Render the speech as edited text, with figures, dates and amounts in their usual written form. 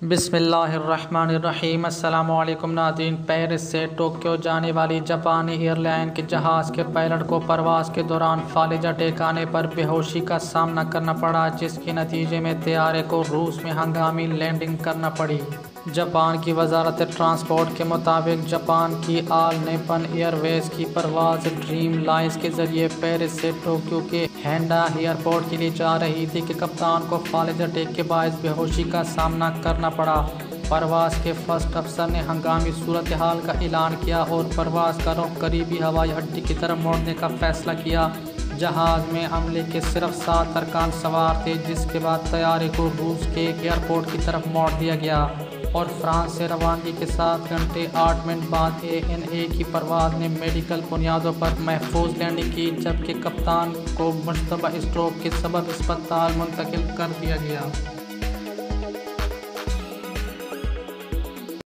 बिस्मिल्लाहिर्रहमानिर्रहीम। अस्सलामुअलैकुम नाज़रीन। पेरिस से टोक्यो जाने वाली जापानी एयरलाइन के जहाज़ के पायलट को परवाज़ के दौरान फालिज अटैक आने पर बेहोशी का सामना करना पड़ा, जिसके नतीजे में तैयारे को रूस में हंगामी लैंडिंग करना पड़ी। जापान की वजारत ट्रांसपोर्ट के मुताबिक जापान की ऑल निप्पन एयरवेज की परवाज़ ड्रीम लाइन्स के जरिए पेरिस से टोक्यो के हैंडा एयरपोर्ट के लिए जा रही थी कि कप्तान को फालिज अटैक के बायस बेहोशी का सामना करना पड़ा। परवाज़ के फर्स्ट अफसर ने हंगामी सूरत हाल का ऐलान किया और परवाज़ का रुख करीबी हवाई अड्डे की तरफ मोड़ने का फैसला किया। जहाज़ में अमले के सिर्फ 7 अरकान सवार थे, जिसके बाद तैयारे को रूस के एयरपोर्ट की तरफ मोड़ दिया गया और फ्रांस से रवानगी के 7 घंटे 8 मिनट बाद ANA की परवाज़ ने मेडिकल बुनियादों पर महफूज लैंडिंग की, जबकि कप्तान को मुश्तबह स्ट्रोक के सबब अस्पताल मुंतकिल कर दिया गया।